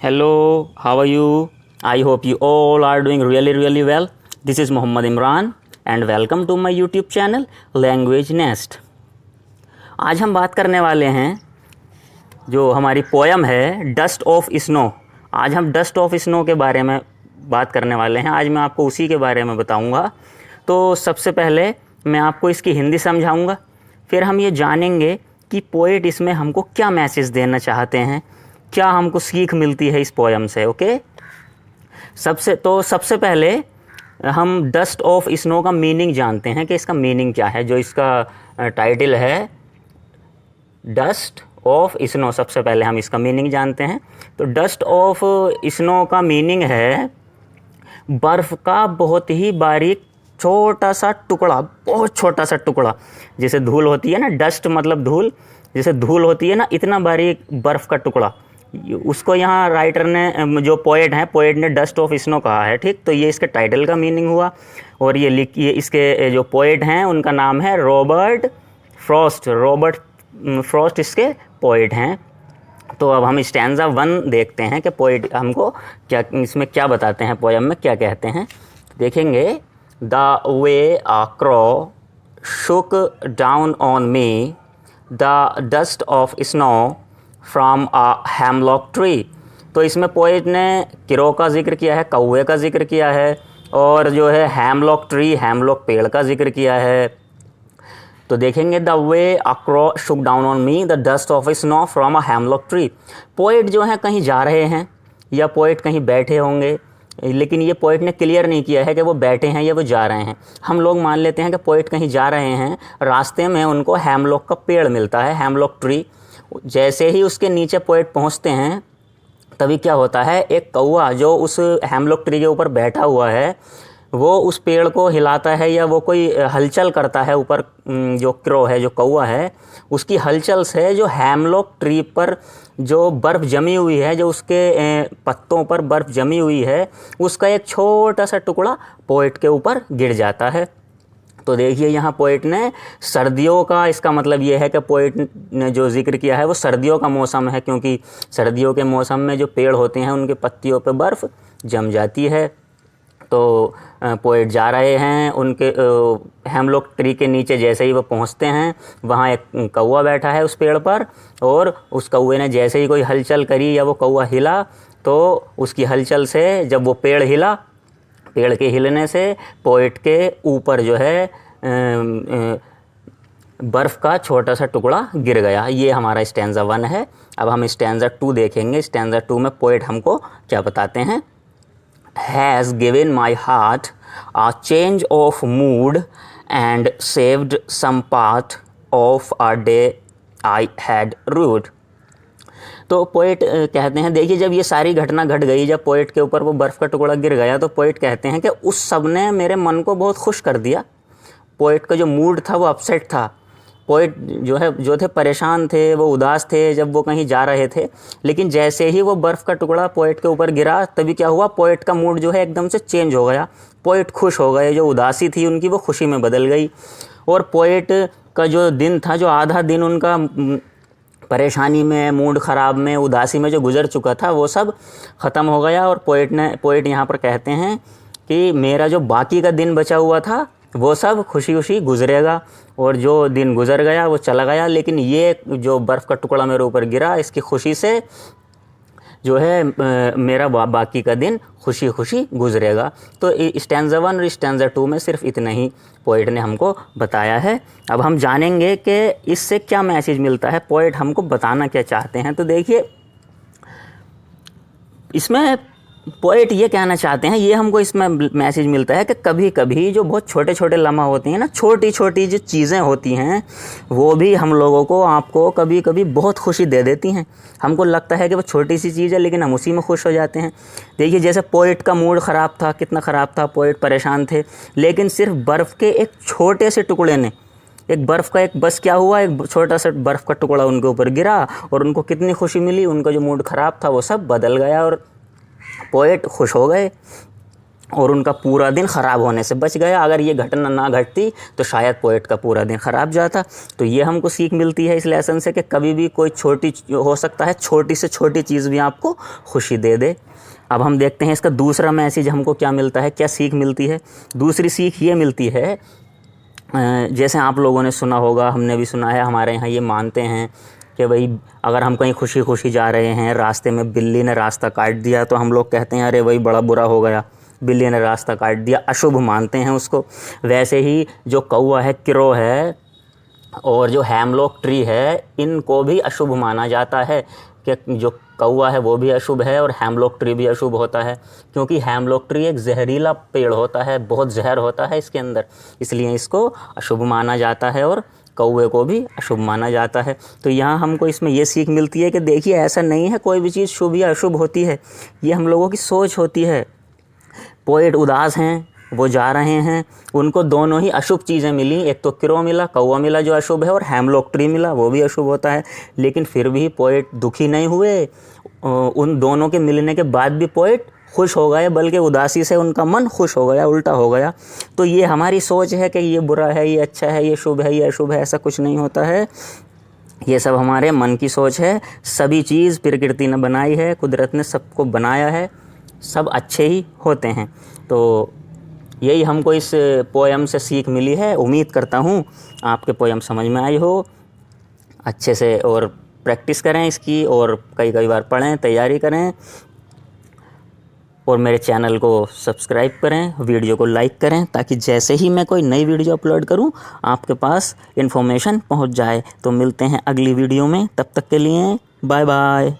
Hello, how are you? I hope you all are doing really well. This is Mohammad Imran and welcome to my YouTube channel Language Nest. आज हम बात करने वाले हैं जो हमारी पोयम है डस्ट ऑफ स्नो। आज हम डस्ट ऑफ स्नो के बारे में बात करने वाले हैं। आज मैं आपको उसी के बारे में बताऊंगा। तो सबसे पहले मैं आपको इसकी हिंदी समझाऊंगा, फिर हम ये जानेंगे कि पोएट इसमें हमको क्या मैसेज देना चाहते हैं, क्या हमको सीख मिलती है इस पोयम से। ओके, सबसे पहले हम डस्ट ऑफ स्नो का मीनिंग जानते हैं कि इसका मीनिंग क्या है। जो इसका टाइटल है डस्ट ऑफ स्नो, सबसे पहले हम इसका मीनिंग जानते हैं। तो डस्ट ऑफ स्नो का मीनिंग है बर्फ़ का बहुत ही बारीक छोटा सा टुकड़ा, बहुत छोटा सा टुकड़ा। जैसे धूल होती है ना, डस्ट मतलब धूल, जैसे धूल होती है ना, इतना बारीक बर्फ़ का टुकड़ा, उसको यहाँ राइटर ने, जो पोएट ने डस्ट ऑफ स्नो कहा है। ठीक, तो ये इसके टाइटल का मीनिंग हुआ। और ये इसके जो पोएट हैं उनका नाम है रॉबर्ट फ्रॉस्ट इसके पोएट हैं। तो अब हम स्टैंजा 1 देखते हैं कि पोएट हमको क्या इसमें क्या बताते हैं, पोएम में क्या कहते हैं। देखेंगे, the way a crow Shuk down on me the dust of snow from a hemlock tree. तो इसमें पोएट ने क्रो का जिक्र किया है, कौवे का जिक्र किया है, और जो है हेमलॉक ट्री, हेमलॉक पेड़ का जिक्र किया है। तो देखेंगे, the way a crow Shuk down on me the dust of snow from a hemlock tree. Poet जो है कहीं जा रहे हैं या पोएट कहीं बैठे होंगे, लेकिन ये पोएट ने क्लियर नहीं किया है कि वो बैठे हैं या वो जा रहे हैं। हम लोग मान लेते हैं कि पोएट कहीं जा रहे हैं, रास्ते में उनको हेमलॉक का पेड़ मिलता है, हेमलॉक ट्री। जैसे ही उसके नीचे पोएट पहुंचते हैं, तभी क्या होता है, एक कौवा जो उस हेमलॉक ट्री के ऊपर बैठा हुआ है, वो उस पेड़ को हिलाता है या वो कोई हलचल करता है। ऊपर जो क्रो है, जो कौवा है, उसकी हलचल से जो हेमलॉक ट्री पर जो बर्फ़ जमी हुई है, जो उसके पत्तों पर बर्फ़ जमी हुई है, उसका एक छोटा सा टुकड़ा पोएट के ऊपर गिर जाता है। तो देखिए, यहाँ पोएट ने सर्दियों का, इसका मतलब ये है कि पोएट ने जो जिक्र किया है वो सर्दियों का मौसम है, क्योंकि सर्दियों के मौसम में जो पेड़ होते हैं उनके पत्तियों पे बर्फ़ जम जाती है। तो पोएट जा रहे हैं, उनके हेमलॉक ट्री के नीचे जैसे ही वो पहुँचते हैं, वहाँ एक कौवा बैठा है उस पेड़ पर, और उस कौवे ने जैसे ही कोई हलचल करी या वो कौवा हिला, तो उसकी हलचल से जब वो पेड़ हिला, पेड़ के हिलने से पोएट के ऊपर जो है बर्फ़ का छोटा सा टुकड़ा गिर गया। ये हमारा स्टैंजा 1 है। अब हम स्टैंजा 2 देखेंगे। स्टैंजा 2 में पोएट हमको क्या बताते हैं। Has given my heart a change of mood and saved some part of a day I had rued. तो पोएट कहते हैं, देखिए, जब ये सारी घटना घट गई, जब पोएट के ऊपर वो बर्फ़ का टुकड़ा गिर गया, तो पोएट कहते हैं कि उस सब ने मेरे मन को बहुत खुश कर दिया। पोएट का जो मूड था वो अपसेट था। पोएट जो थे परेशान थे, वो उदास थे जब वो कहीं जा रहे थे, लेकिन जैसे ही वो बर्फ़ का टुकड़ा पोएट के ऊपर गिरा, तभी क्या हुआ, पोएट का मूड जो है एकदम से चेंज हो गया। पोएट खुश हो गए, जो उदासी थी उनकी वो खुशी में बदल गई। और पोएट का जो दिन था, जो आधा दिन उनका परेशानी में, मूड ख़राब में, उदासी में जो गुजर चुका था, वो सब ख़त्म हो गया। और पोएट यहाँ पर कहते हैं कि मेरा जो बाकी का दिन बचा हुआ था वो सब खुशी खुशी गुजरेगा, और जो दिन गुजर गया वो चला गया, लेकिन ये जो बर्फ़ का टुकड़ा मेरे ऊपर गिरा, इसकी खुशी से जो है मेरा बाकी का दिन खुशी खुशी गुजरेगा। तो स्टैंजा 1 और स्टैंजा 2 में सिर्फ इतना ही पोएट ने हमको बताया है। अब हम जानेंगे कि इससे क्या मैसेज मिलता है, पोएट हमको बताना क्या चाहते हैं। तो देखिए, इसमें पोएट ये कहना चाहते हैं, ये हमको इसमें मैसेज मिलता है कि कभी कभी जो बहुत छोटे छोटे लम्हा होते हैं ना, छोटी छोटी जो चीज़ें होती हैं, वो भी हम लोगों को, आपको कभी कभी बहुत खुशी दे देती हैं। हमको लगता है कि वो छोटी सी चीज़ है, लेकिन हम उसी में खुश हो जाते हैं। देखिए, जैसे पोएट का मूड ख़राब था, कितना ख़राब था, पोएट परेशान थे, लेकिन सिर्फ बर्फ़ के एक छोटे से टुकड़े ने, एक बर्फ़ का एक बस क्या हुआ, एक छोटा सा बर्फ़ का टुकड़ा उनके ऊपर गिरा, और उनको कितनी खुशी मिली। उनका जो मूड ख़राब था वो सब बदल गया और पोएट खुश हो गए। और उनका पूरा दिन ख़राब होने से बच गया। अगर ये घटना ना घटती तो शायद पोएट का पूरा दिन ख़राब जाता। तो ये हमको सीख मिलती है इस लेसन से कि कभी भी कोई छोटी हो सकता है, छोटी से छोटी चीज़ भी आपको खुशी दे दे। अब हम देखते हैं इसका दूसरा मैसेज हमको क्या मिलता है, क्या सीख मिलती है। दूसरी सीख ये मिलती है, जैसे आप लोगों ने सुना होगा, हमने भी सुना है, हमारे यहाँ ये मानते हैं कि भाई अगर हम कहीं खुशी खुशी जा रहे हैं, रास्ते में बिल्ली ने रास्ता काट दिया तो हम लोग कहते हैं अरे भाई बड़ा बुरा हो गया, बिल्ली ने रास्ता काट दिया, अशुभ मानते हैं उसको। वैसे ही जो कौवा है, क्रो है और जो हैमलॉक ट्री है, इनको भी अशुभ माना जाता है कि जो कौवा है वो भी अशुभ है और हैमलॉक ट्री भी अशुभ होता है, क्योंकि हैमलॉक ट्री एक जहरीला पेड़ होता है, बहुत जहर होता है इसके अंदर, इसलिए इसको अशुभ माना जाता है और कौवे को भी अशुभ माना जाता है। तो यहाँ हमको इसमें ये सीख मिलती है कि देखिए ऐसा नहीं है कोई भी चीज़ शुभ या अशुभ होती है, ये हम लोगों की सोच होती है। पोएट उदास हैं, वो जा रहे हैं, उनको दोनों ही अशुभ चीज़ें मिली, एक तो क्रो मिला, कौवा मिला जो अशुभ है, और हैमलॉक ट्री मिला वो भी अशुभ होता है। लेकिन फिर भी पोएट दुखी नहीं हुए, उन दोनों के मिलने के बाद भी पोएट खुश हो गए, बल्कि उदासी से उनका मन खुश हो गया, उल्टा हो गया। तो ये हमारी सोच है कि ये बुरा है, ये अच्छा है, ये शुभ है, ये अशुभ है, ऐसा कुछ नहीं होता है। ये सब हमारे मन की सोच है। सभी चीज़ प्रकृति ने बनाई है, कुदरत ने सबको बनाया है, सब अच्छे ही होते हैं। तो यही हमको इस पोएम से सीख मिली है। उम्मीद करता हूँ आपके पोएम समझ में आई हो। अच्छे से और प्रैक्टिस करें इसकी, और कई बार पढ़ें, तैयारी करें, और मेरे चैनल को सब्सक्राइब करें, वीडियो को लाइक करें, ताकि जैसे ही मैं कोई नई वीडियो अपलोड करूं आपके पास इन्फॉर्मेशन पहुंच जाए। तो मिलते हैं अगली वीडियो में, तब तक के लिए बाय बाय।